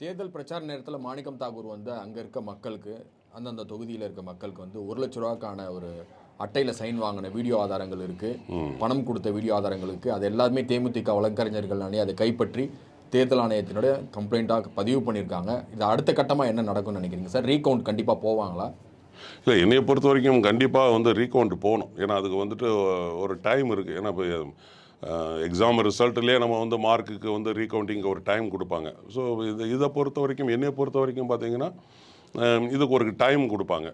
தேர்தல் பிரச்சார நேரத்தில் மாணிக்கம் தாக்கூர் வந்து அங்கே இருக்க மக்களுக்கு, அந்தந்த தொகுதியில் இருக்க மக்களுக்கு வந்து ₹1,00,000க்கான ஒரு அட்டையில் சைன் வாங்கின வீடியோ ஆதாரங்கள் இருக்குது, பணம் கொடுத்த வீடியோ ஆதாரங்கள் இருக்குது. அது எல்லாருமே தேமுதிக வழக்கறிஞர்கள் அணி அதை கைப்பற்றி தேர்தல் ஆணையத்தினுடைய கம்ப்ளைண்ட்டாக பதிவு பண்ணியிருக்காங்க. இது அடுத்த கட்டமாக என்ன நடக்கும்னு நினைக்கிறீங்க சார்? ரீகவுண்ட் கண்டிப்பாக போவாங்களா? இல்லை, என்னையை பொறுத்த வரைக்கும் கண்டிப்பாக வந்து ரீகவுண்ட் போகணும். ஏன்னா அதுக்கு வந்துட்டு ஒரு டைம் இருக்குது. ஏன்னா இப்போ எக்ஸாம் ரிசல்ட்லேயே நம்ம வந்து மார்க்குக்கு வந்து ரீகவுண்டிங் ஒரு டைம் கொடுப்பாங்க. ஸோ இதை பொறுத்த வரைக்கும், என்னையை பொறுத்த வரைக்கும் பார்த்தீங்கன்னா இதுக்கு ஒரு டைம் கொடுப்பாங்க.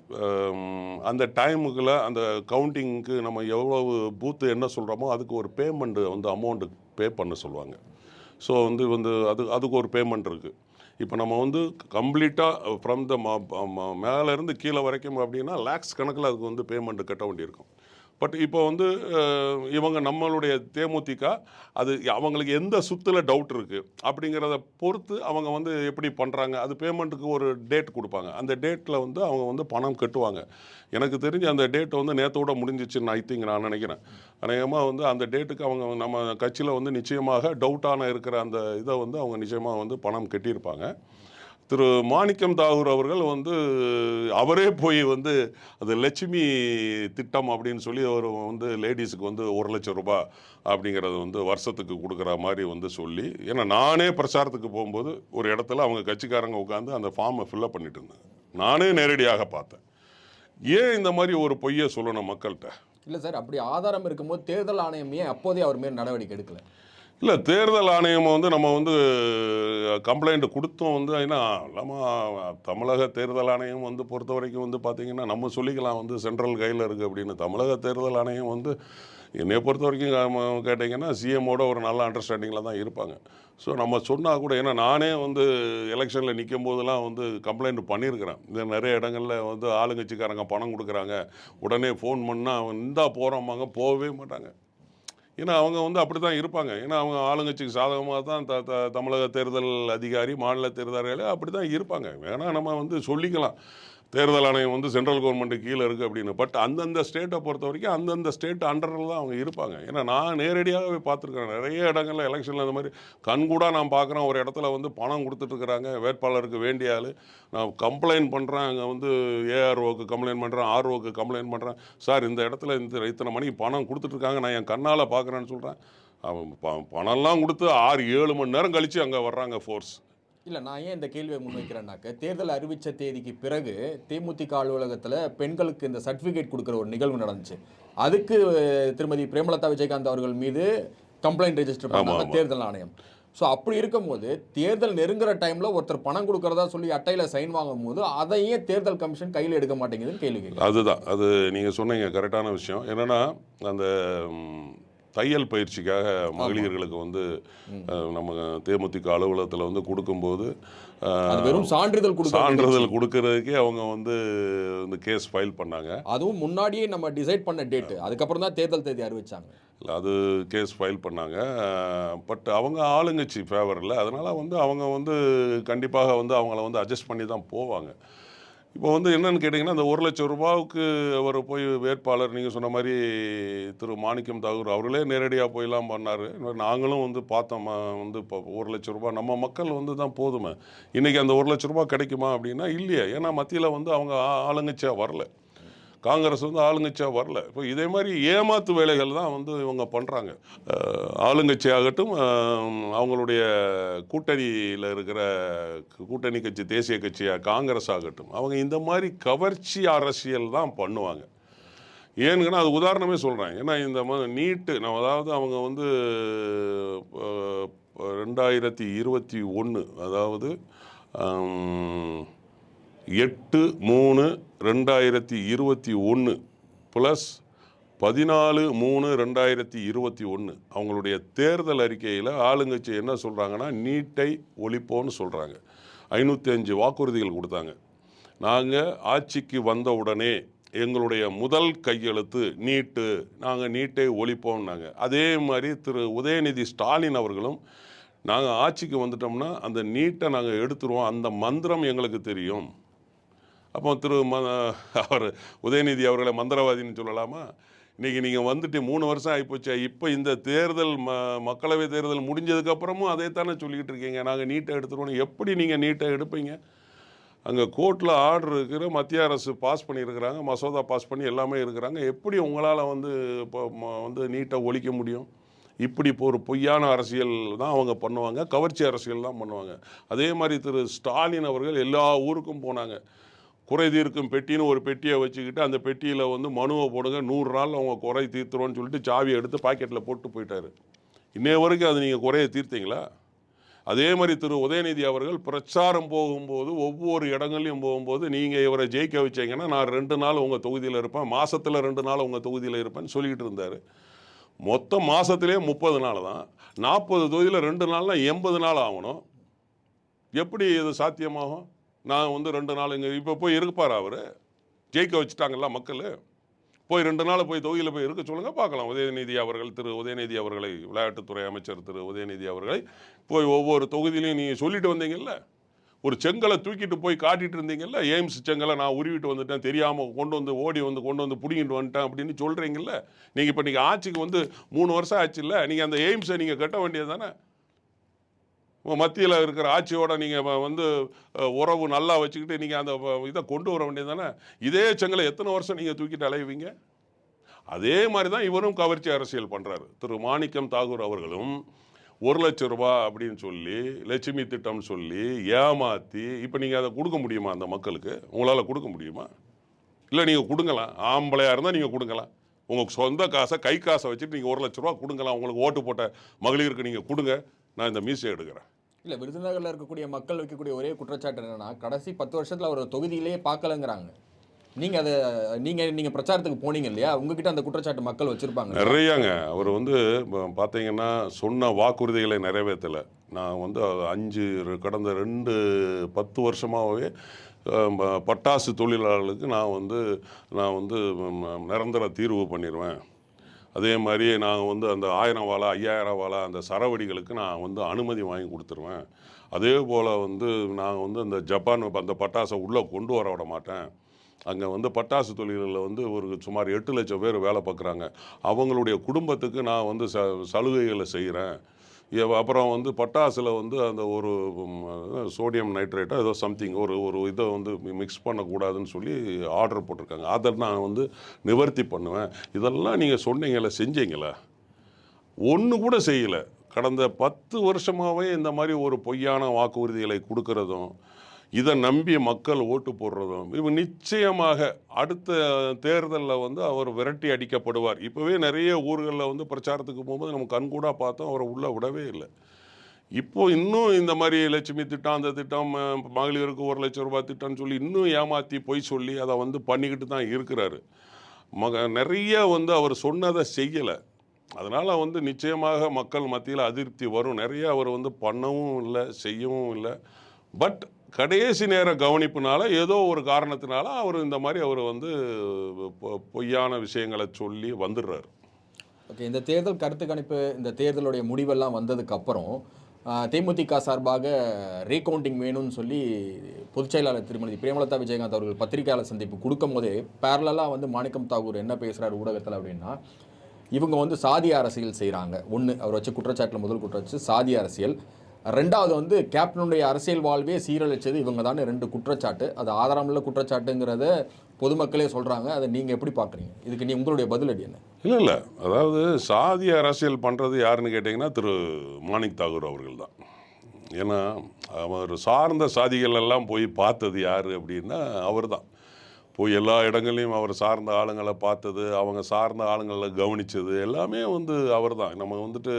அந்த டைமுக்குள்ள அந்த கவுண்டிங்க்கு நம்ம எவ்வளவு பூத்து என்ன சொல்கிறோமோ அதுக்கு ஒரு பேமெண்ட்டு வந்து அமௌண்ட்டு பே பண்ண சொல்லுவாங்க. ஸோ அதுக்கு ஒரு பேமெண்ட் இருக்குது. இப்போ நம்ம வந்து கம்ப்ளீட்டாக ஃப்ரம் த மேலேருந்து கீழே வரைக்கும் அப்படின்னா லேக்ஸ் கணக்கில் அதுக்கு வந்து பேமெண்ட்டு கட்ட வேண்டியிருக்கும். பட் இப்போ வந்து இவங்க நம்மளுடைய தேமுதிக அது அவங்களுக்கு எந்த சுத்தில் டவுட் இருக்குது அப்படிங்கிறத பொறுத்து அவங்க வந்து எப்படி பண்ணுறாங்க, அது பேமெண்ட்டுக்கு ஒரு டேட் கொடுப்பாங்க. அந்த டேட்டில் வந்து அவங்க வந்து பணம் கட்டுவாங்க. எனக்கு தெரிஞ்சு அந்த டேட் வந்து நேற்றோட முடிஞ்சிச்சுன்னு நான் நினைக்கிறேன். அநேகமாக வந்து அந்த டேட்டுக்கு அவங்க நம்ம கட்சியில் வந்து நிச்சயமாக டவுட்டான இருக்கிற அந்த இதை வந்து அவங்க நிச்சயமாக வந்து பணம் கட்டியிருப்பாங்க. திரு மாணிக்கம் தாகூர் அவர்கள் வந்து அவரே போய் வந்து அது லட்சுமி திட்டம் அப்படின்னு சொல்லி அவர் வந்து லேடிஸுக்கு வந்து ₹1,00,000 அப்படிங்கிறது வந்து வருஷத்துக்கு கொடுக்குற மாதிரி வந்து சொல்லி, ஏன்னா நானே பிரச்சாரத்துக்கு போகும்போது ஒரு இடத்துல அவங்க கட்சிக்காரங்க உட்காந்து அந்த ஃபார்மை ஃபில்லப் பண்ணிட்டு இருந்தாங்க. நானே நேரடியாக பார்த்தேன். ஏன் இந்த மாதிரி ஒரு பொய்யை சொல்லணும் மக்கள்கிட்ட? இல்லை சார், அப்படி ஆதாரம் இருக்கும்போது தேர்தல் ஆணையம் ஏன் அப்போதே அவர் மேல் நடவடிக்கை எடுக்கலை? இல்லை, தேர்தல் ஆணையம் வந்து நம்ம வந்து கம்ப்ளைண்ட் கொடுத்தோம் வந்து. ஏன்னா நம்ம தமிழக தேர்தல் ஆணையம் வந்து பொறுத்த வரைக்கும் வந்து பார்த்திங்கன்னா நம்ம சொல்லிக்கலாம் வந்து சென்ட்ரல் கையில் இருக்குது அப்படின்னு. தமிழக தேர்தல் ஆணையம் வந்து என்னை பொறுத்த வரைக்கும் கேட்டிங்கன்னா சிஎம்மோட ஒரு நல்ல அண்டர்ஸ்டாண்டிங்கில் தான் இருப்பாங்க. ஸோ நம்ம சொன்னால் கூட, ஏன்னா நானே வந்து எலெக்ஷனில் நிற்கும் போதெல்லாம் வந்து கம்ப்ளைண்ட் பண்ணியிருக்கிறேன். இந்த நிறைய இடங்களில் வந்து ஆளுங்கட்சிக்காரங்க பணம் கொடுக்குறாங்க, உடனே ஃபோன் பண்ணால் அவன் இந்தா போகிறோம்பாங்க, போகவே மாட்டாங்க. ஏன்னா அவங்க வந்து அப்படி தான் இருப்பாங்க. ஏன்னா அவங்க ஆளுங்கட்சிக்கு சாதகமாக தான் தமிழக தேர்தல் அதிகாரி, மாநில தேர்தல் அப்படி தான் இருப்பாங்க. வேணால் நம்ம வந்து சொல்லிக்கலாம் தேர்தல் ஆணையம் வந்து சென்ட்ரல் கவர்மெண்ட்டுக்கு கீழே இருக்குது அப்படின்னு. பட் அந்தந்த ஸ்டேட்டை பொறுத்த வரைக்கும் அந்தந்த ஸ்டேட் அண்டரில் தான் அவங்க இருப்பாங்க. ஏன்னா நான் நேரடியாகவே பார்த்துருக்கேன் நிறைய இடங்களில் எலெக்ஷனில் அந்த மாதிரி கண்கூடாக நான் பார்க்குறேன். ஒரு இடத்துல வந்து பணம் கொடுத்துட்ருக்குறாங்க வேட்பாளருக்கு வேண்டிய ஆள். நான் கம்ப்ளைண்ட் பண்ணுறேன், அங்கே வந்து ஏஆர்ஓக்கு கம்ப்ளைண்ட் பண்ணுறேன், ஆர்ஓக்கு கம்ப்ளைண்ட் பண்ணுறேன். சார் இந்த இடத்துல இத்தனை மணிக்கு பணம் கொடுத்துட்ருக்காங்க, நான் என் கண்ணால் பார்க்குறேன்னு சொல்கிறேன். அவன் பணம்லாம் கொடுத்து 6-7 மணி நேரம் கழித்து அங்கே வர்றாங்க ஃபோர்ஸ். இல்லை, நான் ஏன் இந்த கேள்வியை முன்வைக்கிறேன்னாக்க, தேர்தல் அறிவித்த தேதிக்கு பிறகு தேமுதிக அலுவலகத்தில் பெண்களுக்கு இந்த சர்டிஃபிகேட் கொடுக்குற ஒரு நிகழ்வு நடந்துச்சு. அதுக்கு திருமதி பிரேமலதா விஜயகாந்த் அவர்கள் மீது கம்ப்ளைண்ட் ரெஜிஸ்டர் பண்ணாங்க தேர்தல் ஆணையம். ஸோ அப்படி இருக்கும்போது தேர்தல் நெருங்குற டைமில் ஒருத்தர் பணம் கொடுக்குறதா சொல்லி அட்டையில் சைன் வாங்கும் போது அதையே தேர்தல் கமிஷன் கையில் எடுக்க மாட்டேங்குதுன்னு கேள்வி கேட்குது. அதுதான், அது நீங்கள் சொன்னீங்க கரெக்டான விஷயம். என்னென்னா அந்த தையல் பயிற்சிக்காக மகளிர்களுக்கு வந்து நம்ம தேமுதிக அலுவலகத்தில் வந்து கொடுக்கும்போது வெறும் சான்றிதழ் கொடுக்கறதுக்கே அவங்க வந்து இந்த கேஸ் ஃபைல் பண்ணாங்க. அதுவும் முன்னாடியே நம்ம டிசைட் பண்ண டேட்டு, அதுக்கப்புறம் தான் தேர்தல் தேதி அறிவிச்சாங்க. அது கேஸ் ஃபைல் பண்ணாங்க. பட் அவங்க ஆளுங்கட்சி ஃபேவரில், அதனால் வந்து அவங்க வந்து கண்டிப்பாக வந்து அவங்கள வந்து அட்ஜஸ்ட் பண்ணி தான் போவாங்க. இப்போ வந்து என்னென்னு கேட்டிங்கன்னா, அந்த ₹1,00,000 அவர் போய் வேட்பாளர் நீங்கள் சொன்ன மாதிரி திரு மாணிக்கம் தாகூர் அவர்களே நேரடியாக போயெல்லாம் பண்ணார். நாங்களும் வந்து பார்த்தோம். வந்து இப்போ ₹1,00,000 நம்ம மக்கள் வந்து தான் போதுமே. இன்றைக்கி அந்த ₹1,00,000 கிடைக்குமா அப்படின்னா இல்லையே. ஏன்னா மத்தியில் வந்து அவங்க ஆளுங்கட்சியாக வரல, காங்கிரஸ் வந்து ஆளுங்கட்சியாக வரல. இப்போ இதே மாதிரி ஏமாத்து வேலைகள் தான் வந்து இவங்க பண்ணுறாங்க. ஆளுங்கட்சி ஆகட்டும், அவங்களுடைய கூட்டணியில் இருக்கிற கூட்டணி கட்சி தேசிய கட்சியாக காங்கிரஸ் ஆகட்டும், அவங்க இந்த மாதிரி கவர்ச்சி அரசியல் தான் பண்ணுவாங்க. ஏனுங்கன்னா அது உதாரணமே சொல்கிறேன். ஏன்னா இந்த மாதிரி நீட்டு அதாவது அவங்க வந்து 2021, அதாவது 8/3/2021 ப்ளஸ் 14/3/2021 அவங்களுடைய தேர்தல் அறிக்கையில் ஆளுங்கட்சி என்ன சொல்கிறாங்கன்னா, நீட்டை ஒழிப்போன்னு சொல்கிறாங்க. 505 வாக்குறுதிகள் கொடுத்தாங்க. நாங்கள் ஆட்சிக்கு வந்த உடனே எங்களுடைய முதல் கையெழுத்து நீட்டு, நாங்கள் நீட்டை ஒழிப்போம்னாங்க. அதே மாதிரி திரு உதயநிதி ஸ்டாலின் அவர்களும் நாங்கள் ஆட்சிக்கு வந்துட்டோம்னா அந்த நீட்டை நாங்கள் எடுத்துருவோம், அந்த மந்திரம் எங்களுக்கு தெரியும். அப்போ அவர் உதயநிதி அவர்களை மந்திரவாதின்னு சொல்லலாமா? இன்றைக்கி நீங்கள் வந்துட்டு 3 வருஷம் ஆகிப்போச்சு. இப்போ இந்த தேர்தல் மக்களவை தேர்தல் முடிஞ்சதுக்கப்புறமும் அதே தானே சொல்லிக்கிட்டு இருக்கீங்க, நாங்கள் நீட்டை எடுத்துருவோம். எப்படி நீங்கள் நீட்டை எடுப்பீங்க? அங்கே கோர்ட்டில் ஆர்டர் இருக்கிற மத்திய அரசு பாஸ் பண்ணியிருக்கிறாங்க, மசோதா பாஸ் பண்ணி எல்லாமே இருக்கிறாங்க. எப்படி உங்களால் வந்து இப்போ வந்து நீட்டை ஒழிக்க முடியும்? இப்படி இப்போ ஒரு பொய்யான அரசியல் தான் அவங்க பண்ணுவாங்க, கவர்ச்சி அரசியல் தான் பண்ணுவாங்க. அதே மாதிரி திரு ஸ்டாலின் அவர்கள் எல்லா ஊருக்கும் போனாங்க. குறை தீர்க்கும் பெட்டின்னு ஒரு பெட்டியை வச்சுக்கிட்டு அந்த பெட்டியில் வந்து மனுவை போடுங்க, 100 நாள் அவங்க குறை தீர்த்துருவோன்னு சொல்லிட்டு சாவியை எடுத்து பாக்கெட்டில் போட்டு போயிட்டார். இன்னைய வரைக்கும் அது நீங்கள் குறையை தீர்த்தீங்களா? அதே மாதிரி திரு உதயநிதி அவர்கள் பிரச்சாரம் போகும்போது ஒவ்வொரு இடங்கள்லையும் போகும்போது நீங்கள் இவரை ஜெயிக்க வச்சீங்கன்னா நான் 2 நாள் உங்கள் தொகுதியில் இருப்பேன், மாதத்தில் 2 நாள் உங்கள் தொகுதியில் இருப்பேன்னு சொல்லிக்கிட்டு இருந்தார். மொத்தம் மாதத்துலேயே 30 நாள் தான். 40 தொகுதியில் 2 நாள்னா 80 நாள் ஆகணும். எப்படி இது சாத்தியமாகும்? நான் வந்து 2 நாள் இங்கே இப்போ போய் இருப்பார் அவர், ஜெயிக்க வச்சுட்டாங்கல்ல மக்கள். போய் 2 நாள் போய் தொகுதியில் போய் இருக்க சொல்லுங்கள் பார்க்கலாம். உதயநிதி அவர்கள், திரு உதயநிதி அவர்களை, விளையாட்டுத்துறை அமைச்சர் திரு உதயநிதி அவர்களை போய் ஒவ்வொரு தொகுதியிலையும் நீங்கள் சொல்லிட்டு வந்தீங்கல்ல, ஒரு செங்கலை தூக்கிட்டு போய் காட்டிட்டு இருந்தீங்கல்ல, எய்ம்ஸ் செங்கலை நான் உருவிட்டு வந்துட்டேன், தெரியாமல் கொண்டு வந்து பிடிங்கிட்டு வந்துட்டேன் அப்படின்னு சொல்கிறீங்கல்ல. நீங்கள் இப்போ நீங்கள் ஆட்சிக்கு வந்து 3 வருஷம் ஆச்சு இல்லை, நீங்கள் அந்த எய்ம்ஸை நீங்கள் கட்ட வேண்டியது தானே. மத்தியில் இருக்கிற ஆட்சியோட நீங்கள் வந்து உறவு நல்லா வச்சுக்கிட்டு நீங்கள் அந்த இதை கொண்டு வர வேண்டியது தானே. இதே செங்கலை எத்தனை வருஷம் நீங்கள் தூக்கிட்டு அலைவீங்க? அதே மாதிரி தான் இவரும் கவர்ச்சி அரசியல் பண்ணுறாரு. திரு மாணிக்கம் தாகூர் அவர்களும் 1 லட்சம் ரூபாய் அப்படின்னு சொல்லி, லட்சுமி திட்டம் சொல்லி ஏமாற்றி, இப்போ நீங்கள் அதை கொடுக்க முடியுமா அந்த மக்களுக்கு? உங்களால் கொடுக்க முடியுமா? இல்லை நீங்கள் கொடுங்கலாம், ஆம்பளையாக இருந்தால் நீங்கள் கொடுங்கலாம், உங்கள் சொந்த காசை கை காசை வச்சுட்டு நீங்கள் 1 லட்ச ரூபா கொடுங்கலாம், உங்களுக்கு ஓட்டு போட்ட மகளிருக்கு நீங்கள் கொடுங்க, நான் இந்த மீசை எடுக்கிறேன். இல்லை, விருதுநகரில் இருக்கக்கூடிய மக்கள் வைக்கக்கூடிய ஒரே குற்றச்சாட்டு என்னன்னா, கடைசி 10 வருஷத்தில் அவர் தொகுதியிலேயே பார்க்கலங்கிறாங்க. நீங்கள் பிரச்சாரத்துக்கு போனீங்க இல்லையா, உங்ககிட்ட அந்த குற்றச்சாட்டு மக்கள் வச்சுருப்பாங்க நிறையாங்க. அவர் வந்து பார்த்தீங்கன்னா சொன்ன வாக்குறுதிகளை நிறைவேற்றலை. நான் வந்து கடந்த 10 வருஷமாகவே பட்டாசு தொழிலாளர்களுக்கு நான் வந்து நிரந்தர தீர்வு பண்ணிடுவேன். அதே மாதிரி நான் வந்து அந்த 1000 வாழை 5000 வாழை அந்த சரவடிகளுக்கு நான் வந்து அனுமதி வாங்கி கொடுத்துருவேன். அதே போல் வந்து நான் வந்து அந்த ஜப்பான் அந்த பட்டாசை உள்ளே கொண்டு வர விட மாட்டேன். அங்கே வந்து பட்டாசு தொழில்களில் வந்து ஒரு சுமார் 8 லட்சம் பேர் வேலை பார்க்குறாங்க. அவங்களுடைய குடும்பத்துக்கு நான் வந்து சலுகைகளை செய்கிறேன். அப்புறம் வந்து பட்டாசில் வந்து அந்த ஒரு சோடியம் நைட்ரேட்டோ ஏதோ சம்திங் ஒரு இதை வந்து மிக்ஸ் பண்ணக்கூடாதுன்னு சொல்லி ஆர்டர் போட்டிருக்காங்க. அதை நான் வந்து நிவர்த்தி பண்ணுவேன். இதெல்லாம் நீங்கள் சொன்னீங்களே, செஞ்சீங்களே? ஒன்று கூட செய்யலை. கடந்த 10 வருஷமாகவே இந்த மாதிரி ஒரு பொய்யான வாக்குறுதிகளை கொடுக்கறதும், இதை நம்பி மக்கள் ஓட்டு போடுறதும், இவங்க நிச்சயமாக அடுத்த தேர்தலில் வந்து அவர் விரட்டி அடிக்கப்படுவார். இப்போவே நிறைய ஊர்களில் வந்து பிரச்சாரத்துக்கு போகும்போது நம்ம கண்கூடாக பார்த்தோம், அவரை உள்ளே விடவே இல்லை. இப்போது இன்னும் இந்த மாதிரி லட்சுமி திட்டம், அந்த திட்டம், மகளிருக்கு 1 லட்சம் ரூபாய் திட்டம்னு சொல்லி இன்னும் ஏமாற்றி பொய் சொல்லி அதை வந்து பண்ணிக்கிட்டு தான் இருக்கிறாரு. நிறைய வந்து அவர் சொன்னதை செய்யலை. அதனால் வந்து நிச்சயமாக மக்கள் மத்தியில் அதிருப்தி வரும். நிறைய அவர் வந்து பண்ணவும் இல்லை, செய்யவும் இல்லை. பட் கடைசி நேர கவனிப்புனால ஏதோ ஒரு காரணத்தினால அவர் இந்த மாதிரி அவர் வந்து பொய்யான விஷயங்களை சொல்லி வந்துடுறாரு. ஓகே, இந்த தேர்தல் கருத்து கணிப்பு, இந்த தேர்தலுடைய முடிவெல்லாம் வந்ததுக்கப்புறம் தேமுதிக சார்பாக ரீகவுண்டிங் வேணும்னு சொல்லி பொதுச் செயலாளர் திருமதி பிரேமலதா விஜயகாந்த் அவர்கள் பத்திரிகையாளர் சந்திப்பு கொடுக்கும் போதே பேரலாக வந்து மாணிக்கம் தாகூர் என்ன பேசுகிறார் ஊடகத்தில் அப்படின்னா, இவங்க வந்து சாதி அரசியல் செய்கிறாங்க. ஒன்று, அவர் வச்சு குற்றச்சாட்டில் முதல் குற்றச்சாட்டு சாதி அரசியல். 2வது வந்து கேப்டனுடைய அரசியல் வாழ்வே சீரழிச்சது இவங்க தானே 2 குற்றச்சாட்டு. அது ஆதாரமுள்ள குற்றச்சாட்டுங்கிறத பொதுமக்களே சொல்கிறாங்க. அதை நீங்கள் எப்படி பார்க்குறீங்க? இதுக்கு உங்களுடைய பதிலடி என்ன? இல்லை, அதாவது சாதி அரசியல் பண்ணுறது யாருன்னு கேட்டிங்கன்னா திரு மாணிக் தாகூர் அவர்கள் தான். ஏன்னா அவர் சார்ந்த சாதிகள் எல்லாம் போய் பார்த்தது யார் அப்படின்னா அவர் தான். போய் எல்லா இடங்கள்லையும் அவர் சார்ந்த ஆளுங்களை பார்த்தது, அவங்க சார்ந்த ஆளுங்களை கவனித்தது எல்லாமே வந்து அவர் தான். நம்ம வந்துட்டு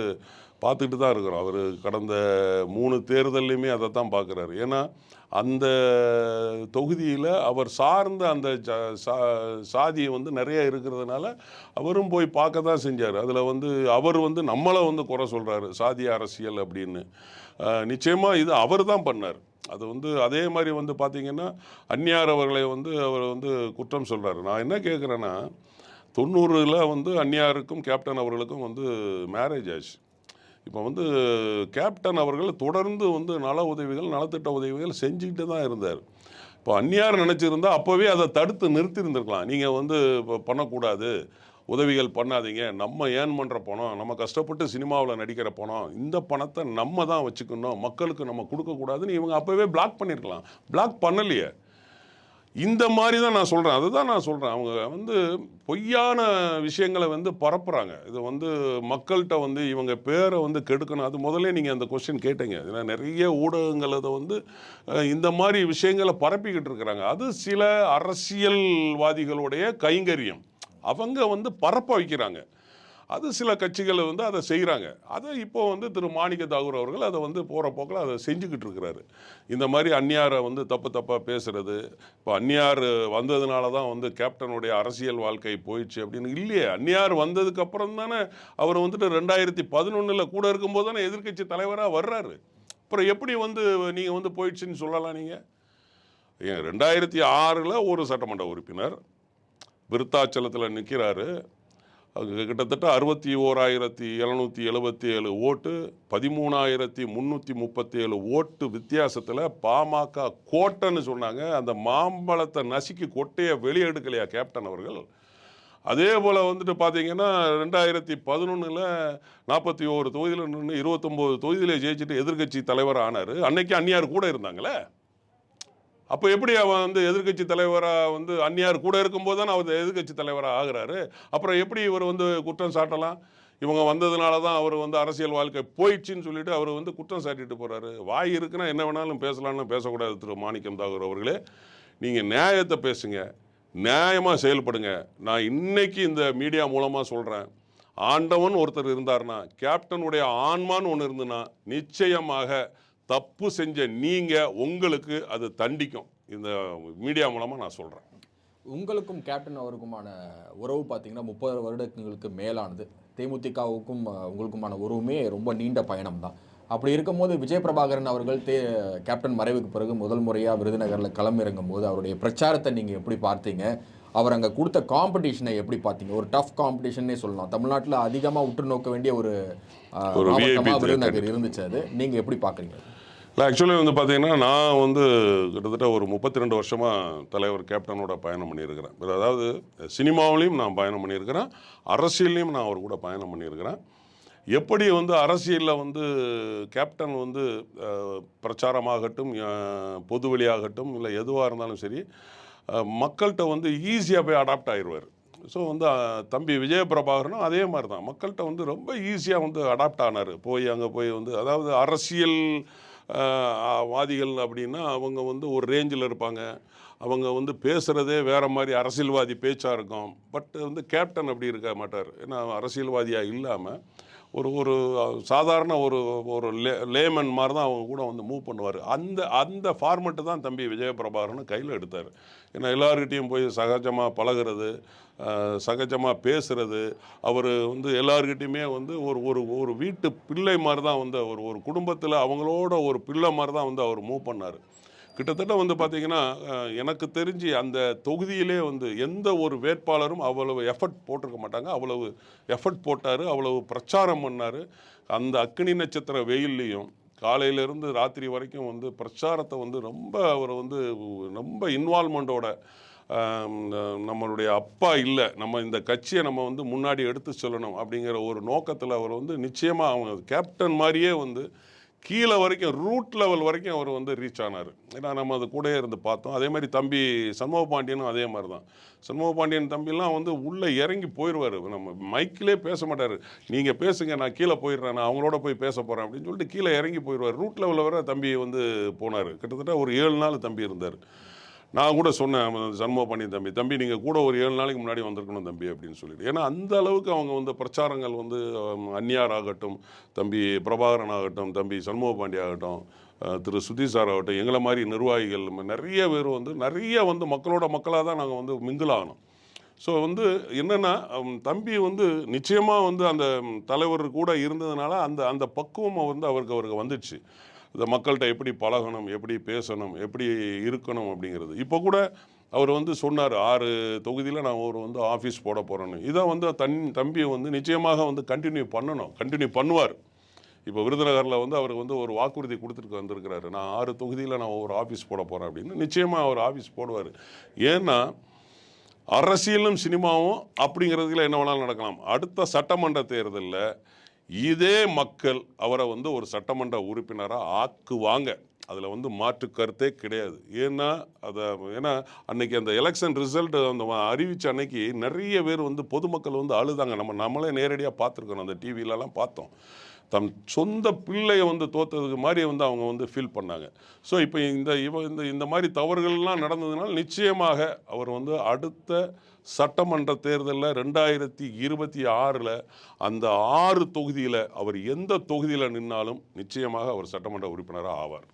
பார்த்துக்கிட்டு தான் இருக்கிறோம். அவர் கடந்த 3 தேர்தல்லையுமே அதை தான் பார்க்குறாரு. ஏன்னா அந்த தொகுதியில் அவர் சார்ந்த அந்த சாதியை வந்து நிறைய இருக்கிறதுனால அவரும் போய் பார்க்க தான் செஞ்சார். அதில் வந்து அவர் வந்து நம்மளை வந்து குறை சொல்கிறாரு சாதி அரசியல் அப்படின்னு. நிச்சயமாக இது அவர் தான் பண்ணார். அது வந்து அதே மாதிரி வந்து பார்த்திங்கன்னா அந்நியார் அவர்களை வந்து அவர் வந்து குற்றம் சொல்கிறாரு. நான் என்ன கேட்குறேன்னா, 90ல் வந்து அந்நியாருக்கும் கேப்டன் அவர்களுக்கும் வந்து மேரேஜ் ஆச்சு. இப்போ வந்து கேப்டன் அவர்கள் தொடர்ந்து வந்து நல உதவிகள், நலத்திட்ட உதவிகள் செஞ்சுக்கிட்டு தான் இருந்தார். இப்போ அந்நியார் நினச்சிருந்தா அப்போவே அதை தடுத்து நிறுத்தியிருந்திருக்கலாம். நீங்கள் வந்து இப்போ பண்ணக்கூடாது, உதவிகள் பண்ணாதீங்க, நம்ம ஏர்ன் பண்ணுற பணம், நம்ம கஷ்டப்பட்டு சினிமாவில் நடிக்கிற பணம், இந்த பணத்தை நம்ம தான் வச்சுக்கணும், மக்களுக்கு நம்ம கொடுக்கக்கூடாதுன்னு இவங்க அப்போவே பிளாக் பண்ணியிருக்கலாம். பிளாக் பண்ணலையே. இந்த மாதிரி தான் நான் சொல்கிறேன், அதுதான் நான் சொல்கிறேன். அவங்க வந்து பொய்யான விஷயங்களை வந்து பரப்புகிறாங்க. இது வந்து மக்கள்கிட்ட வந்து இவங்க பேரை வந்து கெடுக்கணும். அது முதல்ல நீங்கள் அந்த கொஸ்டின் கேட்டீங்க. ஏன்னா நிறைய ஊடகங்கள் அதை வந்து இந்த மாதிரி விஷயங்களை பரப்பிக்கிட்டு இருக்கிறாங்க. அது சில அரசியல்வாதிகளுடைய கைங்கரியம். அவங்க வந்து பரப்ப வைக்கிறாங்க. அது சில கட்சிகள் வந்து அதை செய்கிறாங்க. அதை இப்போ வந்து திரு மாணிக்க தாகூர் அவர்கள் அதை வந்து போகிற போக்கில் அதை செஞ்சுக்கிட்டு இருக்கிறாரு. இந்த மாதிரி அந்நியாரை வந்து தப்பாக பேசுறது, இப்போ அந்நியார் வந்ததுனால தான் வந்து கேப்டனுடைய அரசியல் வாழ்க்கை போயிடுச்சு அப்படின்னு இல்லையே. அந்நியார் வந்ததுக்கு அப்புறம் தானே அவர் வந்துட்டு 2011 கூட இருக்கும்போது தானே எதிர்க்கட்சி தலைவராக வர்றாரு. அப்புறம் எப்படி வந்து நீங்கள் வந்து போயிடுச்சுன்னு சொல்லலாம்? நீங்கள் ஏன் 2006 ஒரு சட்டமன்ற உறுப்பினர் விருத்தாச்சலத்தில் நிற்கிறாரு. கிட்டத்தட்ட 61,777 ஓட்டு, 13,337 ஓட்டு வித்தியாசத்தில் பாமக கோட்டைன்னு சொன்னாங்க. அந்த மாம்பழத்தை நசுக்கி கொட்டையை வெளியெடுக்கலையா கேப்டன் அவர்கள்? அதே போல் வந்துட்டு பார்த்தீங்கன்னா 2011 41 தொகுதியில் நின்று 29 தொகுதியில் ஜெயிச்சுட்டு எதிர்க்கட்சி தலைவர் ஆனார். அன்னைக்கு அந்நியார் கூட இருந்தாங்களே. அப்போ எப்படி அவன் வந்து எதிர்க்கட்சி தலைவராக வந்து அந்நியார் கூட இருக்கும்போது தான் அவர் எதிர்க்கட்சி தலைவராக ஆகிறாரு. அப்புறம் எப்படி இவர் வந்து குற்றம் சாட்டலாம்? இவங்க வந்ததுனால தான் அவர் வந்து அரசியல் வாழ்க்கை போயிடுச்சின்னு சொல்லிட்டு அவர் வந்து குற்றம் சாட்டிட்டு போகிறாரு. வாய் இருக்குன்னா என்ன வேணாலும் பேசலாம்னு பேசக்கூடாது. திரு மாணிக்கம் தாகூர் அவர்களே, நீங்கள் நியாயத்தை பேசுங்க, நியாயமாக செயல்படுங்க. நான் இன்னைக்கு இந்த மீடியா மூலமாக சொல்கிறேன், ஆண்டவன் ஒருத்தர் இருந்தார்னா, கேப்டனுடைய ஆன்மான்னு ஒன்று இருந்துன்னா, நிச்சயமாக தப்பு செஞ்ச நீங்கள் உங்களுக்கு அது தண்டிக்கும். இந்த மீடியா மூலமாக நான் சொல்கிறேன். உங்களுக்கும் கேப்டன் அவருக்குமான உறவு பார்த்தீங்கன்னா 30 வருடங்களுக்கு மேலானது. தேமுதிகவுக்கும் உங்களுக்குமான உறவுமே ரொம்ப நீண்ட பயணம் தான். அப்படி இருக்கும்போது விஜய் பிரபாகரன் அவர்கள் கேப்டன் மறைவுக்கு பிறகு முதல் முறையாக விருதுநகரில் களமிறங்கும் போது அவருடைய பிரச்சாரத்தை நீங்கள் எப்படி பார்த்தீங்க? அவர் அங்கே கொடுத்த காம்படிஷனை எப்படி பார்த்தீங்க? ஒரு டஃப் காம்படிஷன்னே சொல்லலாம். தமிழ்நாட்டில் அதிகமாக உற்று நோக்க வேண்டிய ஒரு மாவட்டமாக விருதுநகர் இருந்துச்சு. அது நீங்கள் எப்படி பார்க்குறீங்க? இல்லை, ஆக்சுவலி வந்து பார்த்தீங்கன்னா நான் வந்து கிட்டத்தட்ட ஒரு 32 வருஷமாக தலைவர் கேப்டனோட பயணம் பண்ணியிருக்கிறேன். அதாவது சினிமாவிலையும் நான் பயணம் பண்ணியிருக்கிறேன், அரசியல்லையும் நான் அவர் கூட பயணம் பண்ணியிருக்கிறேன். எப்படி வந்து அரசியலில் வந்து கேப்டன் வந்து பிரச்சாரமாகட்டும், பொதுவெளியாகட்டும், இல்லை எதுவாக இருந்தாலும் சரி, மக்கள்கிட்ட வந்து ஈஸியாக போய் அடாப்ட் ஆயிடுவார். ஸோ வந்து தம்பி விஜய பிரபாகரனும் அதே மாதிரி தான். மக்கள்கிட்ட வந்து ரொம்ப ஈஸியாக வந்து அடாப்ட் ஆனார். அங்கே போய் வந்து அதாவது அரசியல் வாதிகள் அப்படின்னா அவங்க வந்து ஒரு ரேஞ்சில் இருப்பாங்க. அவங்க வந்து பேசுகிறதே வேறு மாதிரி அரசியல்வாதி பேச்சாக இருக்கும். பட் வந்து கேப்டன் அப்படி இருக்க மாட்டார். ஏன்னா அரசியல்வாதியாக இல்லாமல் ஒரு ஒரு சாதாரண ஒரு ஒரு லேமன் மாதிரி தான் அவங்க கூட வந்து மூவ் பண்ணுவார். அந்த ஃபார்மெட்டு தான் தம்பி விஜய பிரபாகரன் கையில் எடுத்தார். ஏன்னா எல்லார்கிட்டையும் போய் சகஜமாக பழகிறது, சகஜமாக பேசுகிறது. அவர் வந்து எல்லார்கிட்டையுமே வந்து ஒரு ஒரு ஒரு வீட்டு பிள்ளை மாதிரி தான் வந்து ஒரு குடும்பத்தில் அவங்களோட ஒரு பிள்ளை மாதிரி தான் வந்து அவர் மூவ் பண்ணார். கிட்டத்தட்ட வந்து பார்த்திங்கன்னா எனக்கு தெரிஞ்சு அந்த தொகுதியிலே வந்து எந்த ஒரு வேட்பாளரும் அவ்வளவு எஃபர்ட் போட்டிருக்க மாட்டாங்க. அவ்வளவு எஃபர்ட் போட்டார், அவ்வளவு பிரச்சாரம் பண்ணார். அந்த அக்னி நட்சத்திர வெயில்லையும் காலையிலேருந்து ராத்திரி வரைக்கும் வந்து பிரச்சாரத்தை வந்து ரொம்ப அவர் வந்து ரொம்ப இன்வால்மெண்ட்டோட, நம்மளுடைய அப்பா இல்லை, நம்ம இந்த கட்சியை நம்ம வந்து முன்னாடி எடுத்து செல்லணும் அப்படிங்கிற ஒரு நோக்கத்தில் அவர் வந்து நிச்சயமாக அவங்க கேப்டன் மாதிரியே வந்து கீழே வரைக்கும் ரூட் லெவல் வரைக்கும் அவர் வந்து ரீச் ஆனார். ஏன்னா நம்ம அது கூடயே இருந்து பார்த்தோம். அதே மாதிரி தம்பி சண்முக பாண்டியனும் அதே மாதிரி தான். சண்முக பாண்டியன் தம்பிலாம் வந்து உள்ளே இறங்கி போயிடுவார். நம்ம மைக்கிலே பேச மாட்டார். நீங்கள் பேசுங்க, நான் கீழே போயிடுறேன், நான் அவங்களோட போய் பேச போகிறேன் அப்படின்னு சொல்லிட்டு கீழே இறங்கி போயிடுவார். ரூட் லெவலில் வர தம்பி வந்து போனார். கிட்டத்தட்ட ஒரு 7 நாள் தம்பி இருந்தார். நான் கூட சொன்னேன் சண்முக பாண்டியன் தம்பி நீங்கள் கூட ஒரு 7 நாளைக்கு முன்னாடி வந்திருக்கணும் தம்பி அப்படின்னு சொல்லிட்டு. ஏன்னா அந்த அளவுக்கு அவங்க வந்து பிரச்சாரங்கள் வந்து அந்நியார் ஆகட்டும், தம்பி பிரபாகரன் ஆகட்டும், தம்பி சண்முக பாண்டிய ஆகட்டும், திரு சுதீஷ் சார் ஆகட்டும், எங்களை மாதிரி நிர்வாகிகள் நிறைய பேர் வந்து நிறைய வந்து மக்களோட மக்களாக தான் நாங்கள் வந்து மிங்கிள் ஆகணும். ஸோ வந்து என்னென்னா தம்பி வந்து நிச்சயமாக வந்து அந்த தலைவர் கூட இருந்ததுனால அந்த அந்த பக்குவம் வந்து அவருக்கு வந்துடுச்சு. இந்த மக்கள்கிட்ட எப்படி பழகணும், எப்படி பேசணும், எப்படி இருக்கணும் அப்படிங்கிறது. இப்போ கூட அவர் வந்து சொன்னார் 6 தொகுதியில் நான் ஒரு வந்து ஆஃபீஸ் போட போகிறேன்னு. இதை வந்து தம்பியை வந்து நிச்சயமாக வந்து கண்டினியூ பண்ணுவார். இப்போ விருதுநகரில் வந்து அவர் வந்து ஒரு வாக்குறுதி கொடுத்துட்டு வந்திருக்கிறாரு, நான் 6 தொகுதியில் நான் ஒரு ஆஃபீஸ் போட போகிறேன் அப்படின்னு. நிச்சயமாக அவர் ஆஃபீஸ் போடுவார். ஏன்னா அரசியலும் சினிமாவும் அப்படிங்கிறதுல என்ன வேணாலும் நடக்கலாம். அடுத்த சட்டமன்ற தேர்தலில் இதே மக்கள் அவரை வந்து ஒரு சட்டமன்ற உறுப்பினராக ஆக்குவாங்க. அதில் வந்து மாற்று கருத்தே கிடையாது. ஏன்னா அன்னைக்கு அந்த எலெக்ஷன் ரிசல்ட் அந்த அறிவித்த அன்னைக்கு நிறைய பேர் வந்து பொதுமக்கள் வந்து அழுதாங்க. நம்மளே நேரடியாக பார்த்துருக்கோம், அந்த டிவிலலாம் பார்த்தோம். தம் சொந்த பிள்ளையை வந்து தோத்ததுக்கு மாதிரி வந்து அவங்க வந்து ஃபீல் பண்ணாங்க. ஸோ இப்போ இந்த மாதிரி தவறுகள்லாம் நடந்ததுனால நிச்சயமாக அவர் வந்து அடுத்த சட்டமன்ற தேர்தலில் 2026 அந்த 6 தொகுதியில் அவர் எந்த தொகுதியில் நின்னாலும் நிச்சயமாக அவர் சட்டமன்ற உறுப்பினராக ஆவார்.